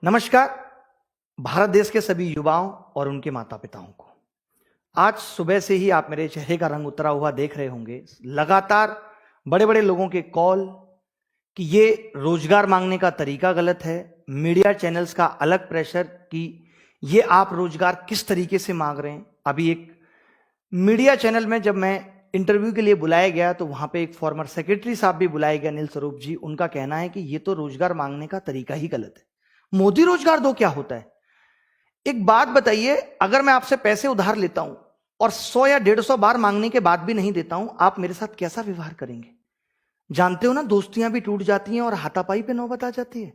नमस्कार। भारत देश के सभी युवाओं और उनके माता पिताओं को आज सुबह से ही आप मेरे चेहरे का रंग उतरा हुआ देख रहे होंगे। लगातार बड़े बड़े लोगों के कॉल कि ये रोजगार मांगने का तरीका गलत है, मीडिया चैनल्स का अलग प्रेशर कि ये आप रोजगार किस तरीके से मांग रहे हैं। अभी एक मीडिया चैनल में जब मैं इंटरव्यू के लिए बुलाया गया तो वहां पे एक फॉर्मर सेक्रेटरी साहब भी बुलाए गए, अनिल स्वरूप जी। उनका कहना है कि ये तो रोजगार मांगने का तरीका ही गलत है। मोदी रोजगार दो क्या होता है? एक बात बताइए, अगर मैं आपसे पैसे उधार लेता हूं और 100 या 150 बार मांगने के बाद भी नहीं देता हूं, आप मेरे साथ कैसा व्यवहार करेंगे? जानते हो ना, दोस्तियां भी टूट जाती हैं और हाथापाई पे नौबत आ जाती है।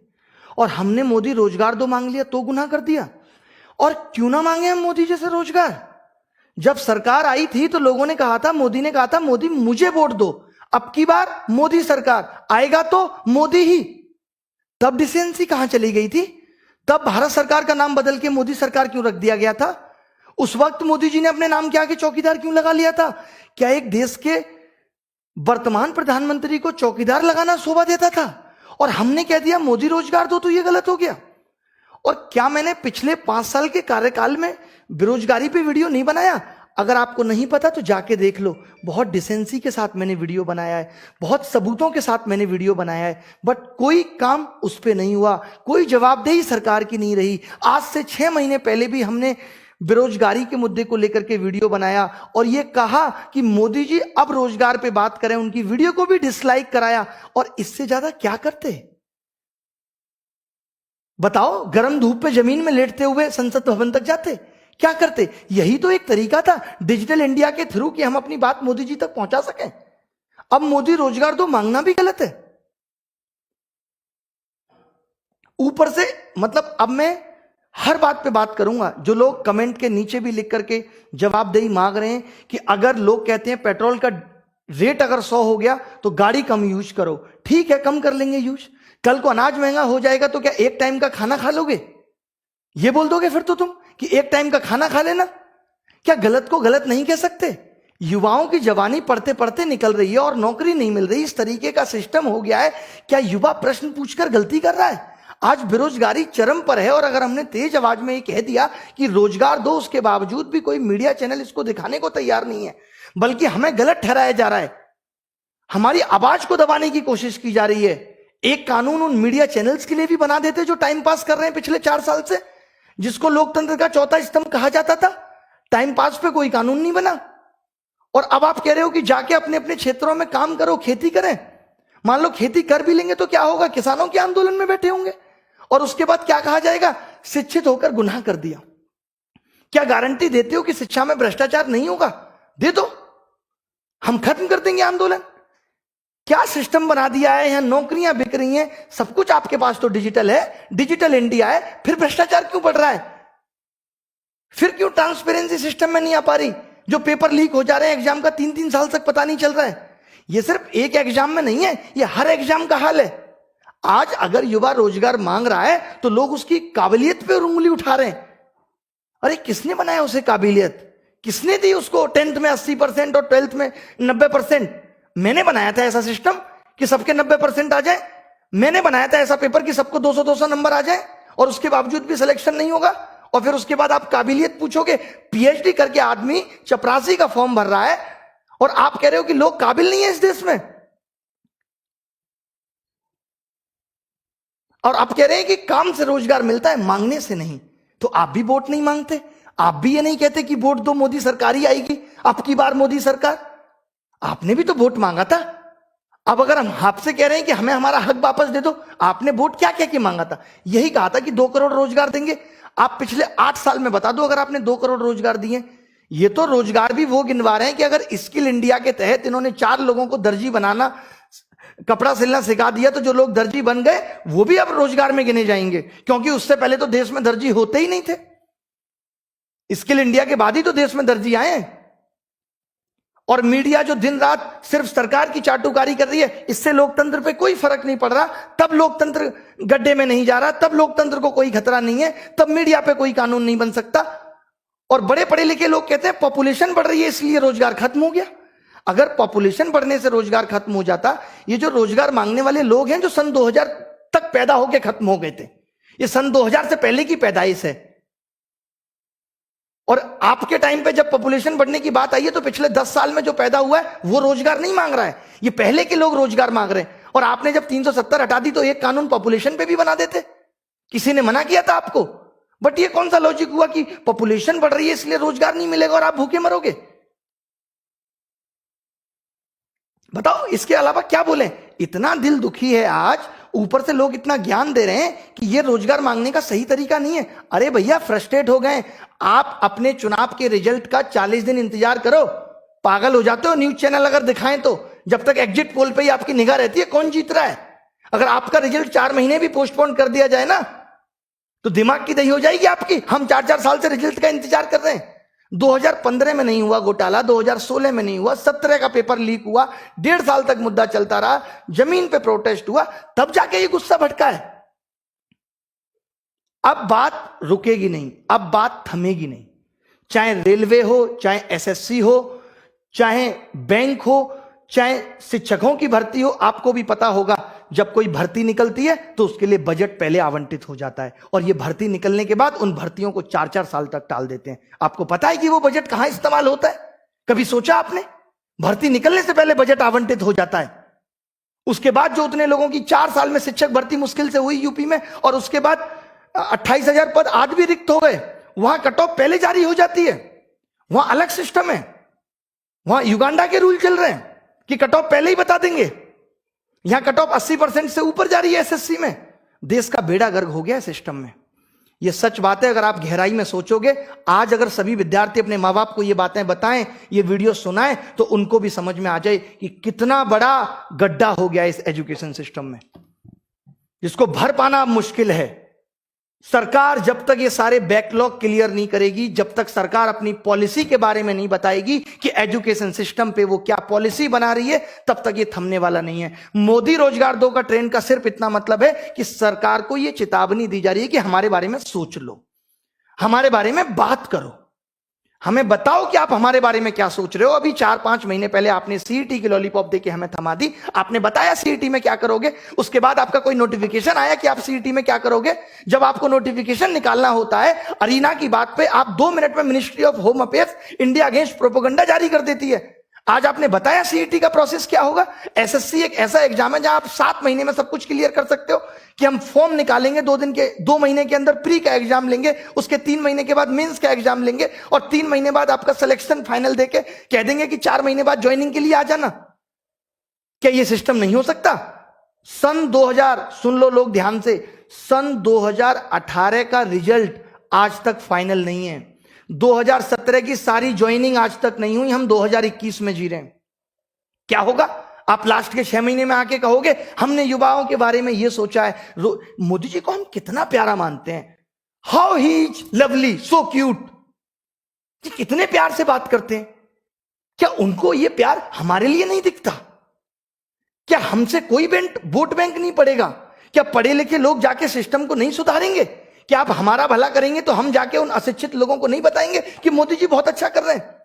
और हमने मोदी रोजगार दो मांग लिया तो गुनाह कर दिया। और क्यों ना मांगे हम मोदी जैसे रोजगार? जब सरकार आई थी तो लोगों ने कहा था, मोदी ने कहा था, मोदी मुझे वोट दो, अब की बार मोदी सरकार आएगा तो मोदी ही। तब डिसेंसी कहां चली गई थी? तब भारत सरकार का नाम बदल के मोदी सरकार क्यों रख दिया गया था? उस वक्त मोदी जी ने अपने नाम के आगे चौकीदार क्यों लगा लिया था? क्या एक देश के वर्तमान प्रधानमंत्री को चौकीदार लगाना शोभा देता था? और हमने कह दिया मोदी रोजगार दो तो यह गलत हो गया। और क्या मैंने पिछले 5 साल के कार्यकाल में बेरोजगारी पे वीडियो नहीं बनाया? अगर आपको नहीं पता तो जाके देख लो। बहुत डिसेंसी के साथ मैंने वीडियो बनाया है, बहुत सबूतों के साथ मैंने वीडियो बनाया है, बट कोई काम उस पर नहीं हुआ, कोई जवाबदेही सरकार की नहीं रही। आज से 6 महीने पहले भी हमने बेरोजगारी के मुद्दे को लेकर के वीडियो बनाया और यह कहा कि मोदी जी अब रोजगार पे बात करें। उनकी वीडियो को भी डिसलाइक कराया। और इससे ज्यादा क्या करते? बताओ, गर्म धूप पे जमीन में लेटते हुए संसद भवन तक जाते? क्या करते? यही तो एक तरीका था डिजिटल इंडिया के थ्रू कि हम अपनी बात मोदी जी तक पहुंचा सकें। अब मोदी रोजगार दो मांगना भी गलत है। ऊपर से मतलब अब मैं हर बात पे बात करूंगा। जो लोग कमेंट के नीचे भी लिख करके जवाबदेही मांग रहे हैं कि अगर लोग कहते हैं पेट्रोल का रेट अगर 100 हो गया तो गाड़ी कम यूज करो, ठीक है, कम कर लेंगे यूज। कल को अनाज महंगा हो जाएगा तो क्या एक टाइम का खाना खा लोगे? ये बोल दोगे फिर तो तुम कि एक टाइम का खाना खा लेना? क्या गलत को गलत नहीं कह सकते? युवाओं की जवानी पढ़ते पढ़ते निकल रही है और नौकरी नहीं मिल रही। इस तरीके का सिस्टम हो गया है। क्या युवा प्रश्न पूछकर गलती कर रहा है? आज बेरोजगारी चरम पर है और अगर हमने तेज आवाज में ये कह दिया कि रोजगार दो, उसके बावजूद भी कोई मीडिया चैनल इसको दिखाने को तैयार नहीं है, बल्कि हमें गलत ठहराया जा रहा है। हमारी आवाज को दबाने की कोशिश की जा रही है। एक कानून उन मीडिया चैनल्स के लिए भी बना देते जो टाइम पास कर रहे हैं पिछले 4 साल से, जिसको लोकतंत्र का चौथा स्तंभ कहा जाता था। टाइम पास पे कोई कानून नहीं बना। और अब आप कह रहे हो कि जाके अपने अपने क्षेत्रों में काम करो, खेती करें। मान लो खेती कर भी लेंगे तो क्या होगा? किसानों के आंदोलन में बैठे होंगे और उसके बाद क्या कहा जाएगा? शिक्षित होकर गुनाह कर दिया। क्या गारंटी देते हो कि शिक्षा में भ्रष्टाचार नहीं होगा? दे दो, हम खत्म कर देंगे आंदोलन। क्या सिस्टम बना दिया है? यहां नौकरियां बिक रही हैं, सब कुछ आपके पास तो डिजिटल है, डिजिटल इंडिया है, फिर भ्रष्टाचार क्यों बढ़ रहा है? फिर क्यों ट्रांसपेरेंसी सिस्टम में नहीं आ पा रही? जो पेपर लीक हो जा रहे हैं एग्जाम का, 3-3 साल तक पता नहीं चल रहा है। ये सिर्फ एक एग्जाम में नहीं है, ये हर एग्जाम का हाल है। आज अगर युवा रोजगार मांग रहा है तो लोग उसकी काबिलियत पे उंगली उठा रहे हैं। अरे किसने बनाया उसे काबिलियत? किसने दी उसको 10th में 80% और 12th में 90%? मैंने बनाया था ऐसा सिस्टम कि सबके 90% आ जाए। मैंने बनाया था ऐसा पेपर कि सबको 200-200 नंबर आ जाए और उसके बावजूद भी सिलेक्शन नहीं होगा। और फिर उसके बाद आप काबिलियत पूछोगे? पीएचडी करके आदमी चपरासी का फॉर्म भर रहा है और आप कह रहे हो कि लोग काबिल नहीं है इस देश में। और आप कह रहे हैं कि काम से रोजगार मिलता है, मांगने से नहीं। तो आप भी वोट नहीं मांगते? आप भी ये नहीं कहते कि वोट दो, मोदी सरकार ही आएगी, अब की बार मोदी सरकार? आपने भी तो वोट मांगा था। अब अगर हम आपसे कह रहे हैं कि हमें हमारा हक वापस दे दो, आपने वोट क्या कह के मांगा था? यही कहा था कि 2 करोड़ रोजगार देंगे। आप पिछले 8 साल में बता दो अगर आपने 2 करोड़ रोजगार दिए। ये तो रोजगार भी वो गिनवा रहे हैं कि अगर स्किल इंडिया के तहत इन्होंने 4 लोगों को दर्जी बनाना, कपड़ा सिलना सिखा दिया तो जो लोग दर्जी बन गए वो भी अब रोजगार में गिने जाएंगे, क्योंकि उससे पहले तो देश में दर्जी होते ही नहीं थे। स्किल इंडिया के बाद ही तो देश में दर्जी आए हैं। और मीडिया जो दिन रात सिर्फ सरकार की चाटुकारी कर रही है, इससे लोकतंत्र पे कोई फर्क नहीं पड़ रहा। तब लोकतंत्र गड्ढे में नहीं जा रहा, तब लोकतंत्र को कोई खतरा नहीं है, तब मीडिया पे कोई कानून नहीं बन सकता। और बड़े पढ़े लिखे लोग कहते हैं पॉपुलेशन बढ़ रही है इसलिए रोजगार खत्म हो गया। अगर पॉपुलेशन बढ़ने से रोजगार खत्म हो जाता, ये जो रोजगार मांगने वाले लोग हैं जो सन 2000 तक पैदा होकर खत्म हो गए थे, ये सन 2000 से पहले की पैदाइश है। और आपके टाइम पे जब पॉपुलेशन बढ़ने की बात आई है तो पिछले 10 साल में जो पैदा हुआ है वो रोजगार नहीं मांग रहा है, ये पहले के लोग रोजगार मांग रहे हैं। और आपने जब 370 हटा दी तो एक कानून पॉपुलेशन पे भी बना देते, किसी ने मना किया था आपको? बट ये कौन सा लॉजिक हुआ कि पॉपुलेशन बढ़ रही है इसलिए रोजगार नहीं मिलेगा और आप भूखे मरोगे? बताओ, इसके अलावा क्या बोले? इतना दिल दुखी है आज, ऊपर से लोग इतना ज्ञान दे रहे हैं कि ये रोजगार मांगने का सही तरीका नहीं है। अरे भैया, फ्रस्ट्रेट हो गए आप, अपने चुनाव के रिजल्ट का 40 दिन इंतजार करो। पागल हो जाते हो न्यूज चैनल अगर दिखाएं तो। जब तक एग्जिट पोल पे ही आपकी निगाह रहती है कौन जीत रहा है। अगर आपका रिजल्ट 4 महीने भी पोस्टपोन कर दिया जाए ना तो दिमाग की दही हो जाएगी आपकी। हम 4-4 साल से रिजल्ट का इंतजार कर रहे हैं। 2015 में नहीं हुआ घोटाला, 2016 में नहीं हुआ, 17 का पेपर लीक हुआ, 1.5 साल तक मुद्दा चलता रहा, जमीन पे प्रोटेस्ट हुआ, तब जाके ये गुस्सा भटका है। अब बात रुकेगी नहीं, अब बात थमेगी नहीं। चाहे रेलवे हो, चाहे एसएससी हो, चाहे बैंक हो, चाहे शिक्षकों की भर्ती हो। आपको भी पता होगा जब कोई भर्ती निकलती है तो उसके लिए बजट पहले आवंटित हो जाता है और ये भर्ती निकलने के बाद उन भर्तियों को 4-4 साल तक टाल देते हैं। आपको पता है कि वो बजट कहां इस्तेमाल होता है? कभी सोचा आपने? भर्ती निकलने से पहले बजट आवंटित हो जाता है। उसके बाद जो उतने लोगों की 4 साल में शिक्षक भर्ती मुश्किल से हुई यूपी में, और उसके बाद 28,000 पद आज भी रिक्त हो गए, वहां कट ऑफ पहले जारी हो जाती है। वहां अलग सिस्टम है, वहां युगांडा के रूल चल रहे हैं कि कट ऑफ पहले ही बता देंगे। यहां कट ऑफ 80% से ऊपर जा रही है एसएससी में। देश का बेड़ा गर्क हो गया है सिस्टम में। यह सच बात है। अगर आप गहराई में सोचोगे, आज अगर सभी विद्यार्थी अपने मां बाप को ये बातें बताएं, ये वीडियो सुनाएं, तो उनको भी समझ में आ जाए कि कितना बड़ा गड्ढा हो गया इस एजुकेशन सिस्टम में, जिसको भर पाना मुश्किल है। सरकार जब तक ये सारे बैकलॉग क्लियर नहीं करेगी, जब तक सरकार अपनी पॉलिसी के बारे में नहीं बताएगी कि एजुकेशन सिस्टम पे वो क्या पॉलिसी बना रही है, तब तक ये थमने वाला नहीं है। मोदी रोजगार 2 का ट्रेंड का सिर्फ इतना मतलब है कि सरकार को ये चेतावनी दी जा रही है कि हमारे बारे में सोच लो, हमारे बारे में बात करो, हमें बताओ कि आप हमारे बारे में क्या सोच रहे हो। अभी 4-5 महीने पहले आपने सीईटी की लॉलीपॉप देके हमें थमा दी। आपने बताया सीईटी में क्या करोगे, उसके बाद आपका कोई नोटिफिकेशन आया कि आप सीईटी में क्या करोगे? जब आपको नोटिफिकेशन निकालना होता है अरीना की बात पे, आप 2 मिनट में ministry of home affairs India against propaganda जारी कर देती है। आज आपने बताया सीईटी का प्रोसेस क्या होगा। एसएससी एक ऐसा एग्जाम है जहां आप 7 महीने में सब कुछ क्लियर कर सकते हो कि हम फॉर्म निकालेंगे 2 महीने के अंदर प्री का एग्जाम लेंगे, उसके 3 महीने के बाद मेंस का एग्जाम लेंगे और 3 महीने बाद आपका सिलेक्शन फाइनल देके कह देंगे कि 4 महीने बाद ज्वाइनिंग के लिए आ जाना। क्या यह सिस्टम नहीं हो सकता? सन 2000, सुन लो लोग ध्यान से, सन 2018 का रिजल्ट आज तक फाइनल नहीं है। 2017 की सारी ज्वाइनिंग आज तक नहीं हुई, हम 2021 में जी रहे हैं। क्या होगा? आप लास्ट के 6 महीने में आके कहोगे हमने युवाओं के बारे में ये सोचा है। मोदी जी को हम कितना प्यारा मानते हैं, how he is lovely, so cute, कितने प्यार से बात करते हैं। क्या उनको ये प्यार हमारे लिए नहीं दिखता? क्या हमसे कोई वोट बैंक नहीं पड़ेगा? क्या पढ़े लिखे लोग जाके सिस्टम को नहीं सुधारेंगे? क्या आप हमारा भला करेंगे तो हम जाके उन अशिक्षित लोगों को नहीं बताएंगे कि मोदी जी बहुत अच्छा कर रहे हैं?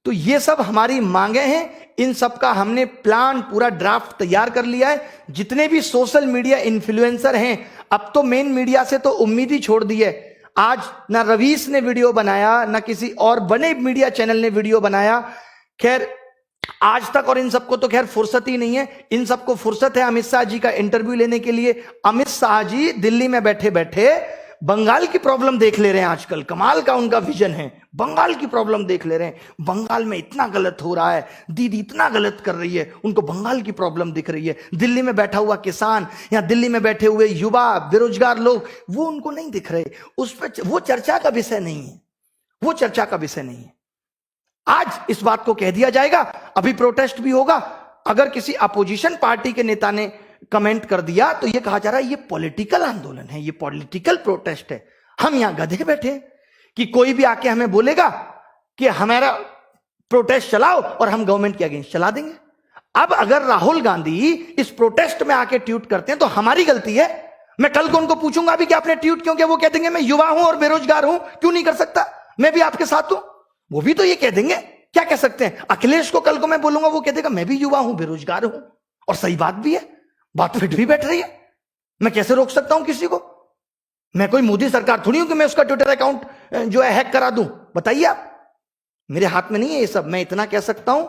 तो ये सब हमारी मांगे हैं, इन सब का हमने प्लान पूरा ड्राफ्ट तैयार कर लिया है। जितने भी सोशल मीडिया इन्फ्लुएंसर हैं, अब तो मेन मीडिया से तो उम्मीद ही छोड़ दी है। आज ना रवीश ने वीडियो बनाया, ना किसी और बड़े मीडिया चैनल ने वीडियो बनाया। खैर आज तक, और इन सबको तो खैर फुर्सत ही नहीं है। इन सबको फुर्सत है अमित शाह जी का इंटरव्यू लेने के लिए। अमित शाह जी दिल्ली में बैठे बैठे बंगाल की प्रॉब्लम देख ले रहे हैं आजकल। कमाल का उनका विजन है, बंगाल की प्रॉब्लम देख ले रहे हैं। बंगाल में इतना गलत हो रहा है, दीदी इतना गलत कर रही है, उनको बंगाल की प्रॉब्लम दिख रही है। दिल्ली में बैठा हुआ किसान या दिल्ली में बैठे हुए युवा बेरोजगार लोग, वो उनको नहीं दिख रहे। उस पर वो चर्चा का विषय नहीं है, वो चर्चा का विषय नहीं है। आज इस बात को कह दिया जाएगा, अभी प्रोटेस्ट भी होगा। अगर किसी अपोजिशन पार्टी के नेता ने कमेंट कर दिया तो यह कहा जा रहा है ये पॉलिटिकल आंदोलन है, ये पॉलिटिकल प्रोटेस्ट है। हम यहां गधे बैठे कि कोई भी आके हमें बोलेगा कि हमारा प्रोटेस्ट चलाओ और हम गवर्नमेंट के अगेंस्ट चला देंगे। अब अगर राहुल गांधी इस प्रोटेस्ट में आके ट्वीट करते हैं तो हमारी गलती है। मैं कल को उनको पूछूंगा भी कि आपने ट्वीट क्यों किया, वो कह देंगे मैं युवा हूं और बेरोजगार हूं, क्यों नहीं कर सकता, मैं भी आपके साथ हूं। वो भी तो ये कह देंगे, क्या कह सकते हैं। अखिलेश को कल को मैं बोलूंगा, वो कह देगा मैं भी युवा हूं बेरोजगार हूं, और सही बात भी है, बात फिट भी बैठ रही है। मैं कैसे रोक सकता हूं किसी को? मैं कोई मोदी सरकार थोड़ी हूं कि मैं उसका ट्विटर अकाउंट जो है हैक करा दूं। बताइए आप, मेरे हाथ में नहीं है ये सब। मैं इतना कह सकता हूं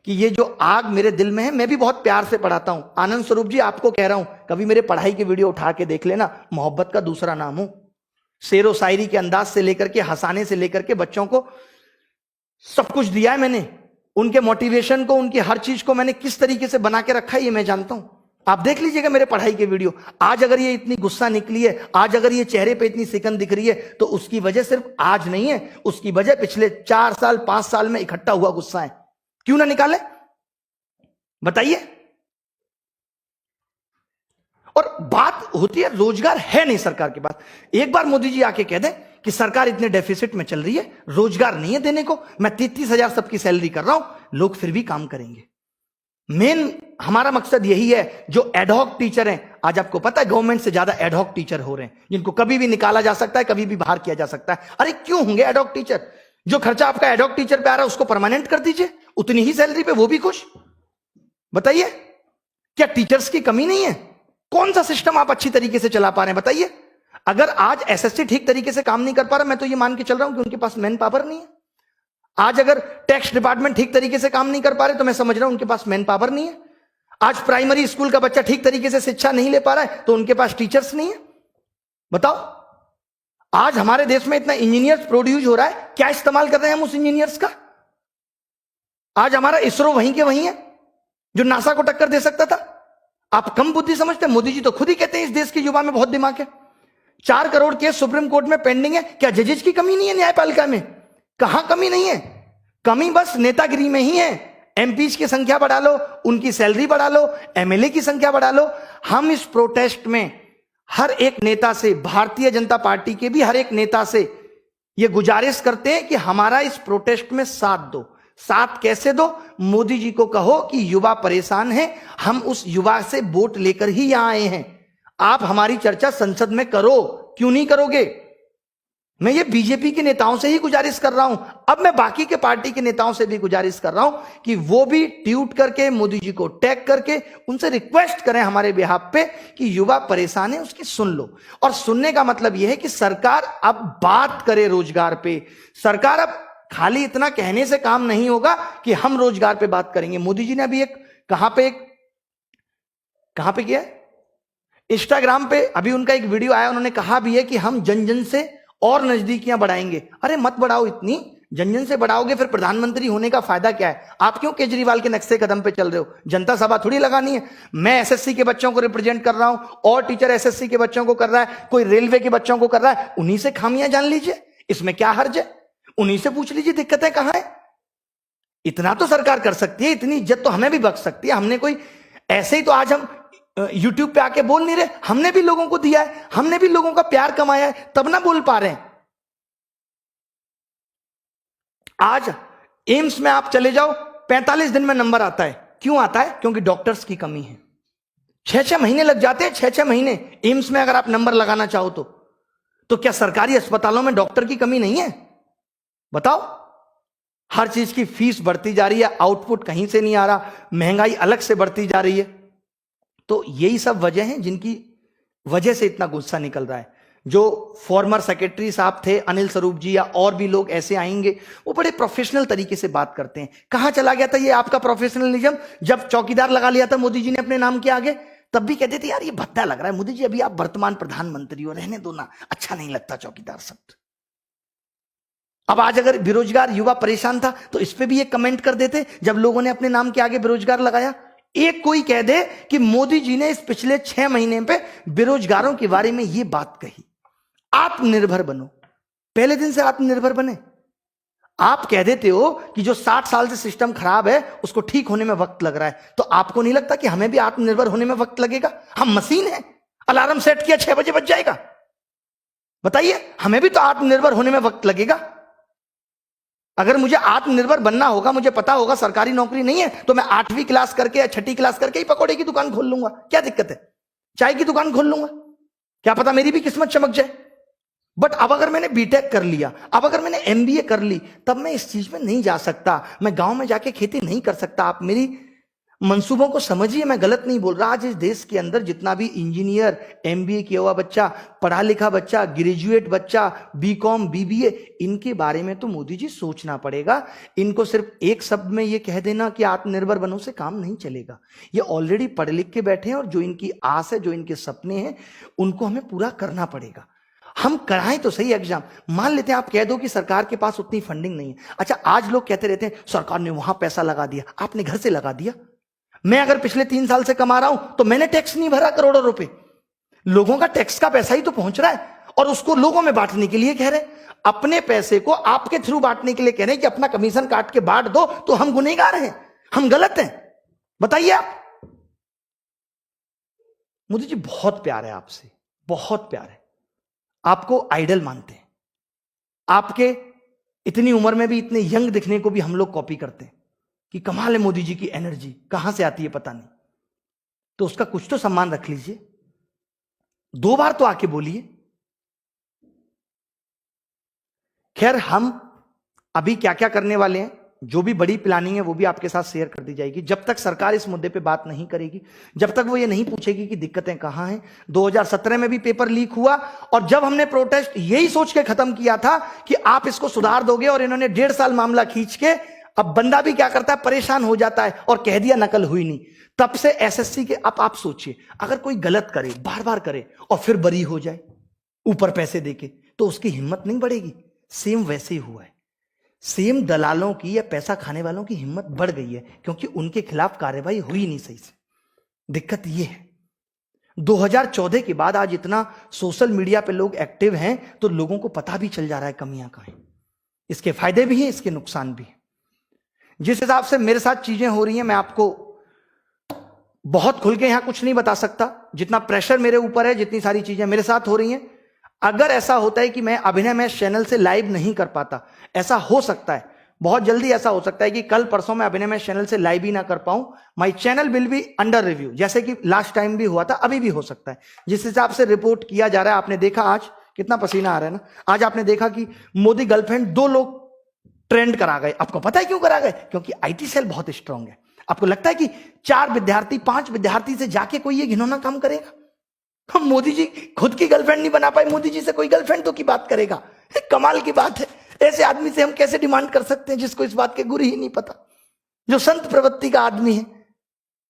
कि ये जो आग मेरे दिल में है, मैं भी बहुत प्यार से पढ़ाता हूं। आनंद स्वरूप जी, आपको कह रहा हूं, कभी मेरे पढ़ाई की वीडियो उठा के देख लेना। मोहब्बत का दूसरा नाम हूं। शेरो शायरी के अंदाज से लेकर के, हंसाने से लेकर के, बच्चों को सब कुछ दिया है मैंने। उनके मोटिवेशन को, उनकी हर चीज को मैंने किस तरीके से बना के रखा है ये मैं जानता हूं। आप देख लीजिएगा मेरे पढ़ाई के वीडियो। आज अगर ये इतनी गुस्सा निकली है, आज अगर ये चेहरे पे इतनी सिकन दिख रही है, तो उसकी वजह सिर्फ आज नहीं है, उसकी वजह पिछले 4 साल 5 साल में इकट्ठा हुआ गुस्सा है। क्यों ना निकाले, बताइए। और बात होती है रोजगार है नहीं सरकार के पास। एक बार मोदी जी आके कह दें कि सरकार इतने डेफिसिट में चल रही है, रोजगार नहीं है देने को, मैं 33,000 सबकी सैलरी कर रहा हूं, लोग फिर भी काम करेंगे। मेन हमारा मकसद यही है। जो एडहॉक टीचर हैं, आज आपको पता है गवर्नमेंट से ज्यादा एडहॉक टीचर हो रहे हैं, जिनको कभी भी निकाला जा सकता है, कभी भी बाहर किया जा सकता है। अरे क्यों होंगे एडहॉक टीचर? जो खर्चा आपका एडहॉक टीचर पे आ रहा है उसको परमानेंट कर दीजिए, उतनी ही सैलरी पे वो भी खुश। बताइए, क्या टीचर्स की कमी नहीं है? कौन सा सिस्टम आप अच्छी तरीके से चला पा रहे हैं? बताइए। अगर आज एसएससी ठीक तरीके से काम नहीं कर पा रहा, मैं तो ये मान के चल रहा हूं कि उनके पास मैन पावर नहीं है। आज अगर टैक्स डिपार्टमेंट ठीक तरीके से काम नहीं कर पा रहे, तो मैं समझ रहा हूं उनके पास मैन पावर नहीं है। आज प्राइमरी स्कूल का बच्चा ठीक तरीके से शिक्षा नहीं ले पा रहा है, तो उनके पास टीचर्स नहीं है। बताओ, आज हमारे देश में इतना इंजीनियर्स प्रोड्यूस हो रहा है, क्या इस्तेमाल कर रहे हैं हम उस इंजीनियर्स का? आज हमारा इसरो वहीं के वहीं है जो नासा को टक्कर दे सकता था। आप कम बुद्धि समझते हैं? मोदी जी तो खुद ही कहते हैं इस देश के युवा में बहुत दिमाग है। 4 करोड़ केस सुप्रीम कोर्ट में पेंडिंग है। क्या जजेज की कमी नहीं है न्यायपालिका में? कहां कमी नहीं है, कमी बस नेतागिरी में ही है। एमपीज की संख्या बढ़ा लो, उनकी सैलरी बढ़ा लो, एमएलए की संख्या बढ़ा लो। हम इस प्रोटेस्ट में हर एक नेता से, भारतीय जनता पार्टी के भी हर एक नेता से यह गुजारिश करते हैं कि हमारा इस प्रोटेस्ट में साथ दो। साथ कैसे दो? मोदी जी को कहो कि युवा परेशान है, हम उस युवा से वोट लेकर ही यहां आए हैं, आप हमारी चर्चा संसद में करो। क्यों नहीं करोगे? मैं ये बीजेपी के नेताओं से ही गुजारिश कर रहा हूं, अब मैं बाकी के पार्टी के नेताओं से भी गुजारिश कर रहा हूं कि वो भी ट्वीट करके मोदी जी को टैग करके उनसे रिक्वेस्ट करें हमारे बिहाफ पे कि युवा परेशान है, उसकी सुन लो। और सुनने का मतलब यह है कि सरकार अब बात करे रोजगार पे। सरकार अब खाली इतना कहने से काम नहीं होगा कि हम रोजगार पे बात करेंगे। मोदी जी ने अभी एक कहां पे किया, इंस्टाग्राम पे अभी उनका एक वीडियो आया, उन्होंने कहा भी है कि हम जन जन से और नजदीकियां बढ़ाएंगे। अरे मत बढ़ाओ, इतनी जन जन से बढ़ाओगे फिर प्रधानमंत्री होने का फायदा क्या है? आप क्यों केजरीवाल के नक्शे कदम पे चल रहे हो? जनता सभा थोड़ी लगानी है। मैं एसएससी के बच्चों को रिप्रेजेंट कर रहा हूं, और टीचर एसएससी के बच्चों को कर रहा है, कोई रेलवे के बच्चों को कर रहा है। उन्हीं से खामियां जान लीजिए, इसमें क्या हर्ज है? उन्हीं से पूछ लीजिए दिक्कतें कहां है। इतना तो सरकार कर सकती है, इतनी इज्जत तो हमें भी बख्श सकती है। हमने कोई ऐसे ही तो आज हम यूट्यूब पे आके बोल नहीं रहे, हमने भी लोगों को दिया है, हमने भी लोगों का प्यार कमाया है, तब ना बोल पा रहे हैं। आज एम्स में आप चले जाओ, 45 दिन में नंबर आता है। क्यों आता है? क्योंकि डॉक्टर्स की कमी है। 6-6 महीने लग जाते हैं, 6-6 महीने एम्स में अगर आप नंबर लगाना चाहो तो क्या सरकारी अस्पतालों में डॉक्टर की कमी नहीं है? बताओ। हर चीज की फीस बढ़ती जा रही है, आउटपुट कहीं से नहीं आ रहा, महंगाई अलग से बढ़ती जा रही है। तो यही सब वजह हैं जिनकी वजह से इतना गुस्सा निकल रहा है। जो फॉर्मर सेक्रेटरी साहब थे अनिल स्वरूप जी, या और भी लोग ऐसे आएंगे, वो बड़े प्रोफेशनल तरीके से बात करते हैं। कहां चला गया था ये आपका प्रोफेशनलिज्म? जब चौकीदार लगा लिया था मोदी जी ने अपने नाम के आगे, तब भी कहते थे यार ये भद्दा लग रहा है मोदी जी, अभी आप वर्तमान प्रधानमंत्री हो, रहने दो ना, अच्छा नहीं लगता चौकीदार शब्द। अब आज अगर बेरोजगार युवा परेशान था तो इस पे भी एक कमेंट कर देते जब लोगों ने अपने नाम के आगे बेरोजगार लगाया। एक कोई कह दे कि मोदी जी ने इस पिछले 6 महीने पे बेरोजगारों के बारे में ये बात कही, आत्मनिर्भर बनो। पहले दिन से आत्मनिर्भर बने। आप कह देते हो कि जो 60 साल से सिस्टम खराब है उसको ठीक होने में वक्त लग रहा है, तो आपको नहीं लगता कि हमें भी आत्मनिर्भर होने में वक्त लगेगा? हम मशीन है, अलार्म सेट किया 6 बजे बज जाएगा। बताइए, हमें भी तो आत्मनिर्भर होने में वक्त लगेगा। अगर मुझे आत्मनिर्भर बनना होगा, मुझे पता होगा सरकारी नौकरी नहीं है, तो मैं 8वीं क्लास करके या 6ठी क्लास करके ही पकौड़े की दुकान खोल लूंगा। क्या दिक्कत है? चाय की दुकान खोल लूंगा, क्या पता मेरी भी किस्मत चमक जाए। बट अब अगर मैंने बीटेक कर लिया, अब अगर मैंने एमबीए कर ली, तब मैं इस चीज में नहीं जा सकता। मैं गांव में जाके खेती नहीं कर सकता। आप मेरी मंसूबों को समझिए, मैं गलत नहीं बोल रहा। आज इस देश के अंदर जितना भी इंजीनियर, एमबीए किया हुआ बच्चा, पढ़ा लिखा बच्चा, ग्रेजुएट बच्चा, बीकॉम, बीबीए, इनके बारे में तो मोदी जी सोचना पड़ेगा। इनको सिर्फ एक शब्द में ये कह देना कि आत्मनिर्भर बनो से काम नहीं चलेगा। ये ऑलरेडी पढ़ लिख के बैठे हैं और जो इनकी आस है, जो इनके सपने हैं, उनको हमें पूरा करना पड़ेगा। हम कराएं तो सही एग्जाम। मान लेते हैं आप कह दो कि सरकार के पास उतनी फंडिंग नहीं है। अच्छा, आज लोग कहते रहते हैं सरकार ने वहां पैसा लगा दिया, आपने घर से लगा दिया। मैं अगर पिछले 3 साल से कमा रहा हूं तो मैंने टैक्स नहीं भरा करोड़ों रुपए। लोगों का टैक्स का पैसा ही तो पहुंच रहा है और उसको लोगों में बांटने के लिए कह रहे हैं। अपने पैसे को आपके थ्रू बांटने के लिए कह रहे हैं कि अपना कमीशन काट के बांट दो, तो हम गुनहगार हैं, हम गलत हैं? बताइए आप। मोदी जी बहुत प्यार है आपसे, बहुत प्यार है। आपको आइडल मानते हैं। आपके इतनी उम्र में भी इतने यंग दिखने को भी हम लोग कॉपी करते हैं कि कमाल है मोदी जी की एनर्जी, कहां से आती है पता नहीं। तो उसका कुछ तो सम्मान रख लीजिए। 2 बार तो आके बोलिए। खैर, हम अभी क्या क्या करने वाले हैं, जो भी बड़ी प्लानिंग है वो भी आपके साथ शेयर कर दी जाएगी। जब तक सरकार इस मुद्दे पे बात नहीं करेगी, जब तक वो ये नहीं पूछेगी कि दिक्कतें कहां हैं। 2017 में भी पेपर लीक हुआ और जब हमने प्रोटेस्ट यही सोच के खत्म किया था कि आप इसको सुधार दोगे, और इन्होंने 1.5 साल मामला खींच के, अब बंदा भी क्या करता है, परेशान हो जाता है और कह दिया नकल हुई नहीं। तब से एसएससी के, अब आप सोचिए, अगर कोई गलत करे, बार बार करे और फिर बरी हो जाए ऊपर पैसे देके, तो उसकी हिम्मत नहीं बढ़ेगी। सेम वैसे ही हुआ है। सेम दलालों की या पैसा खाने वालों की हिम्मत बढ़ गई है क्योंकि उनके खिलाफ कार्रवाई हुई नहीं सही से। दिक्कत यह है, 2014 के बाद आज इतना सोशल मीडिया पे लोग एक्टिव हैं तो लोगों को पता भी चल जा रहा है कमियां कहां हैं। इसके फायदे भी हैं, इसके नुकसान भी हैं। जिस हिसाब से मेरे साथ चीजें हो रही हैं, मैं आपको बहुत खुल के यहां कुछ नहीं बता सकता। जितना प्रेशर मेरे ऊपर है, जितनी सारी चीजें मेरे साथ हो रही हैं, अगर ऐसा होता है कि मैं अभिनय मैच चैनल से लाइव नहीं कर पाता, ऐसा हो सकता है, बहुत जल्दी ऐसा हो सकता है कि कल परसों मैं अभिनय मैच चैनल से लाइव ही ना कर पाऊं। My channel will be under review, जैसे कि लास्ट टाइम भी हुआ था, अभी भी हो सकता है। जिस हिसाब से रिपोर्ट किया जा रहा है, आपने देखा आज कितना पसीना आ रहा है ना। आज आपने देखा कि मोदी गर्लफ्रेंड 2 लोग ट्रेंड करा गए। आपको पता है क्यों करा गए? क्योंकि आईटी सेल बहुत स्ट्रांग है। आपको लगता है कि 4 विद्यार्थी, 5 विद्यार्थी से जाके कोई ये घिनौना काम करेगा? हम मोदी जी खुद की गर्लफ्रेंड नहीं बना पाए, मोदी जी से कोई गर्लफ्रेंड तो की बात करेगा? कमाल की बात है। ऐसे आदमी से हम कैसे डिमांड कर सकते हैं जिसको इस बात के गुरु ही नहीं पता, जो संत प्रवृत्ति का आदमी है?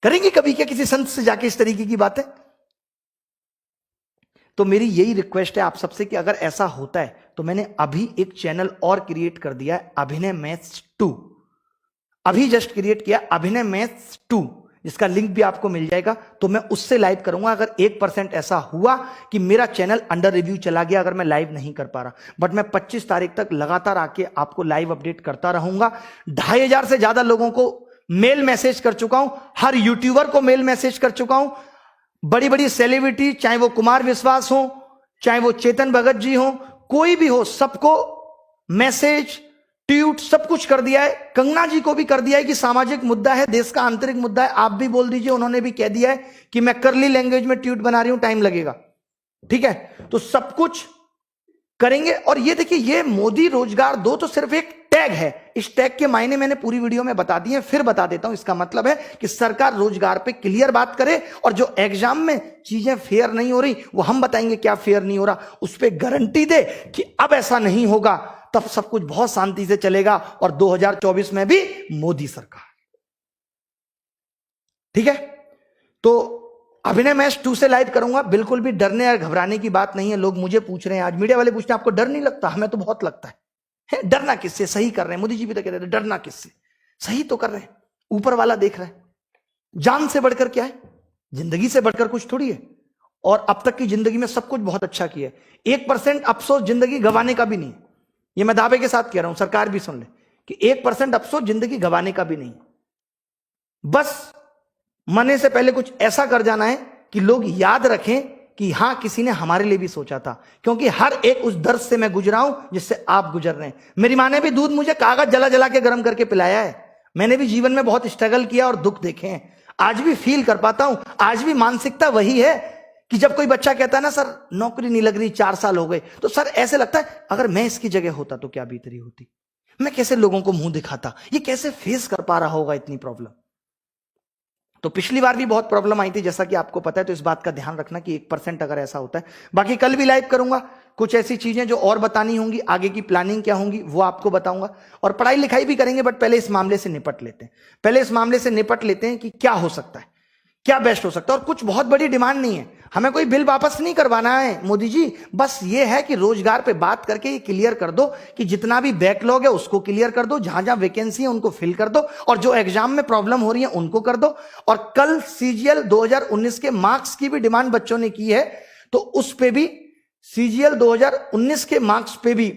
करेंगे कभी क्या किसी संत से जाके इस तरीके की बातें? तो मेरी यही रिक्वेस्ट है आप सबसे कि अगर ऐसा होता है तो मैंने अभी एक चैनल और क्रिएट कर दिया है, अभिनय मैथ्स 2। अभी जस्ट क्रिएट किया अभिनय मैथ्स 2, जिसका लिंक भी आपको मिल जाएगा। तो मैं उससे लाइव करूंगा। अगर 1% ऐसा हुआ कि मेरा चैनल अंडर रिव्यू चला गया, अगर मैं लाइव नहीं कर पा रहा, बट मैं 25 तारीख तक लगातार आके आपको लाइव अपडेट करता रहूंगा। 2500 से ज्यादा लोगों को मेल मैसेज कर चुका हूं, हर यूट्यूबर को मेल मैसेज कर चुका हूं। बड़ी बड़ी सेलिब्रिटी, चाहे वो कुमार विश्वास हो, चाहे वो चेतन भगत जी हो, कोई भी हो, सबको मैसेज, ट्वीट सब कुछ कर दिया है। कंगना जी को भी कर दिया है कि सामाजिक मुद्दा है, देश का आंतरिक मुद्दा है, आप भी बोल दीजिए। उन्होंने भी कह दिया है कि मैं करली लैंग्वेज में ट्वीट बना रही हूं, टाइम लगेगा। ठीक है, तो सब कुछ करेंगे। और ये देखिए, ये मोदी रोजगार 2 तो सिर्फ एक टैग है। इस टैग के मायने मैंने पूरी वीडियो में बता दिए, फिर बता देता हूं। इसका मतलब है कि सरकार रोजगार पे क्लियर बात करे, और जो एग्जाम में चीजें फेयर नहीं हो रही वो हम बताएंगे क्या फेयर नहीं हो रहा, उस पर गारंटी दे कि अब ऐसा नहीं होगा, तब सब कुछ बहुत शांति से चलेगा। और 2024 में भी मोदी सरकार। ठीक है, तो अभिनय मैच 2 से लाइव करूंगा। बिल्कुल भी डरने या घबराने की बात नहीं है। लोग मुझे पूछ रहे हैं, आज मीडिया वाले पूछते हैं आपको डर नहीं लगता? हमें तो बहुत लगता है। डरना किससे? सही कर रहे हैं। मोदी जी भी तो कह रहे थे डरना किससे, सही तो कर रहे हैं। ऊपर वाला देख रहा है। जान से बढ़कर क्या है? जिंदगी से बढ़कर कुछ थोड़ी है। और अब तक की जिंदगी में सब कुछ बहुत अच्छा किया है। 1% अफसोस जिंदगी गंवाने का भी नहीं। ये मैं दावे के साथ कह रहा हूं, सरकार भी सुन ले कि 1% अफसोस जिंदगी गंवाने का भी नहीं। बस मरने से पहले कुछ ऐसा कर जाना है कि लोग याद रखें कि हां, किसी ने हमारे लिए भी सोचा था। क्योंकि हर एक उस दर्द से मैं गुजरा हूं जिससे आप गुजर रहे हैं। मेरी मां ने भी दूध मुझे कागज जला जला के गर्म करके पिलाया है। मैंने भी जीवन में बहुत स्ट्रगल किया और दुख देखे हैं। आज भी फील कर पाता हूं। आज भी मानसिकता वही है कि जब कोई बच्चा कहता है ना, सर नौकरी नहीं लग रही, 4 साल हो गए, तो सर ऐसे लगता है अगर मैं इसकी जगह होता तो क्या बीत रही होती, मैं कैसे लोगों को मुंह दिखाता, ये कैसे फेस कर पा रहा होगा इतनी प्रॉब्लम। तो पिछली बार भी बहुत प्रॉब्लम आई थी, जैसा कि आपको पता है, तो इस बात का ध्यान रखना कि 1% अगर ऐसा होता है। बाकी कल भी लाइव करूंगा, कुछ ऐसी चीजें जो और बतानी होंगी, आगे की प्लानिंग क्या होंगी वो आपको बताऊंगा, और पढ़ाई लिखाई भी करेंगे। बट पहले इस मामले से निपट लेते हैं, पहले इस मामले से निपट लेते हैं कि क्या हो सकता है, क्या बेस्ट हो सकता है। और कुछ बहुत बड़ी डिमांड नहीं है, हमें कोई बिल वापस नहीं करवाना है मोदी जी, बस ये है कि रोजगार पे बात करके ये क्लियर कर दो कि जितना भी बैकलॉग है उसको क्लियर कर दो, जहां जहां वैकेंसी है उनको फिल कर दो, और जो एग्जाम में प्रॉब्लम हो रही है उनको कर दो। और कल सीजीएल 2019 के मार्क्स की भी डिमांड बच्चों ने की है, तो उस पे भी सीजीएल 2019 के मार्क्स पे भी,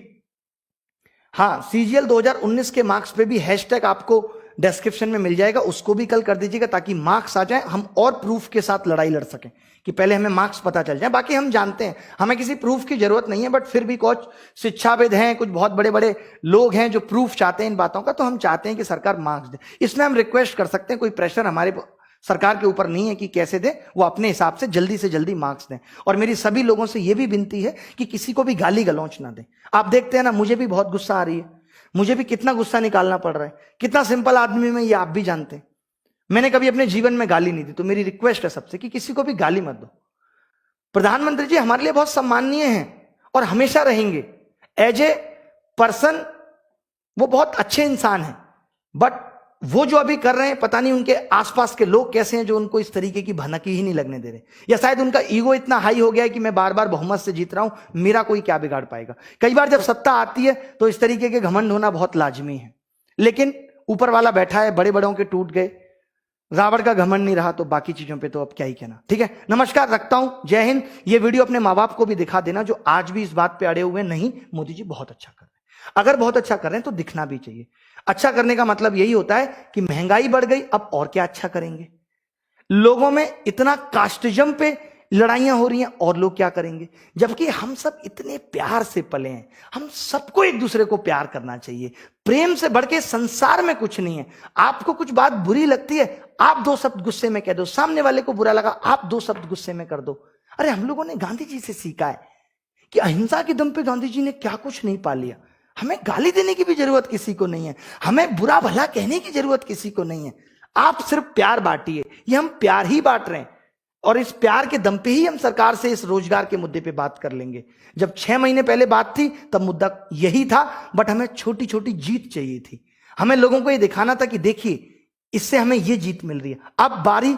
हाँ सीजीएल 2019 के मार्क्स पे भी हैशटैग आपको डिस्क्रिप्शन में मिल जाएगा, उसको भी कल कर दीजिएगा ताकि मार्क्स आ जाए, हम और प्रूफ के साथ लड़ाई लड़ सकें कि पहले हमें मार्क्स पता चल जाए। बाकी हम जानते हैं हमें किसी प्रूफ की जरूरत नहीं है, बट फिर भी कुछ शिक्षाविद हैं, कुछ बहुत बड़े बड़े लोग हैं जो प्रूफ चाहते हैं इन बातों का, तो हम चाहते हैं कि सरकार मार्क्स दे। इसमें हम रिक्वेस्ट कर सकते हैं, कोई प्रेशर हमारे सरकार के ऊपर नहीं है कि कैसे दे, वो अपने हिसाब से जल्दी मार्क्स दें। और मेरी सभी लोगों से यह भी विनती है कि किसी को भी गाली गलौच ना दें। आप देखते हैं ना, मुझे भी बहुत गुस्सा आ रही है, मुझे भी कितना गुस्सा निकालना पड़ रहा है, कितना सिंपल आदमी में, ये आप भी जानते हैं। मैंने कभी अपने जीवन में गाली नहीं दी, तो मेरी रिक्वेस्ट है सबसे कि किसी को भी गाली मत दो। प्रधानमंत्री जी हमारे लिए बहुत सम्माननीय हैं और हमेशा रहेंगे, एज ए पर्सन वो बहुत अच्छे इंसान हैं, बट वो जो अभी कर रहे हैं, पता नहीं उनके आसपास के लोग कैसे हैं जो उनको इस तरीके की भनक ही नहीं लगने दे रहे, या शायद उनका ईगो इतना हाई हो गया है कि मैं बार बार बहुमत से जीत रहा हूं, मेरा कोई क्या बिगाड़ पाएगा। कई बार जब सत्ता आती है तो इस तरीके के घमंड होना बहुत लाजमी है, लेकिन ऊपर वाला बैठा है, बड़े बड़ों के टूट गए, रावण का घमंड नहीं रहा, तो बाकी चीजों पे तो अब क्या ही कहना। ठीक है, नमस्कार, रखता हूं, जय हिंद। ये वीडियो अपने माँ बाप को भी दिखा देना जो आज भी इस बात पे अड़े हुए नहीं मोदी जी बहुत अच्छा कर रहे हैं। अगर बहुत अच्छा कर रहे हैं तो दिखना भी चाहिए। अच्छा करने का मतलब यही होता है कि महंगाई बढ़ गई, अब और क्या अच्छा करेंगे, लोगों में इतना कास्टिज्म पे लड़ाइयां हो रही हैं, और लोग क्या करेंगे, जबकि हम सब इतने प्यार से पले हैं, हम सबको एक दूसरे को प्यार करना चाहिए। प्रेम से बढ़ के संसार में कुछ नहीं है। आपको कुछ बात बुरी लगती है, आप 2 शब्द गुस्से में कह दो, सामने वाले को बुरा लगा, आप 2 शब्द गुस्से में कर दो। अरे हम लोगों ने गांधी जी से सीखा है कि अहिंसा के दम पे गांधी जी ने क्या कुछ नहीं पा लिया। हमें गाली देने की भी जरूरत किसी को नहीं है, हमें बुरा भला कहने की जरूरत किसी को नहीं है। आप सिर्फ प्यार बांटिए, ये हम प्यार ही बांट रहे हैं, और इस प्यार के दम पे ही हम सरकार से इस रोजगार के मुद्दे पे बात कर लेंगे। जब 6 महीने पहले बात थी तब मुद्दा यही था, बट हमें छोटी छोटी जीत चाहिए थी। हमें लोगों को ये दिखाना था कि देखिए इससे हमें ये जीत मिल रही है। अब बारी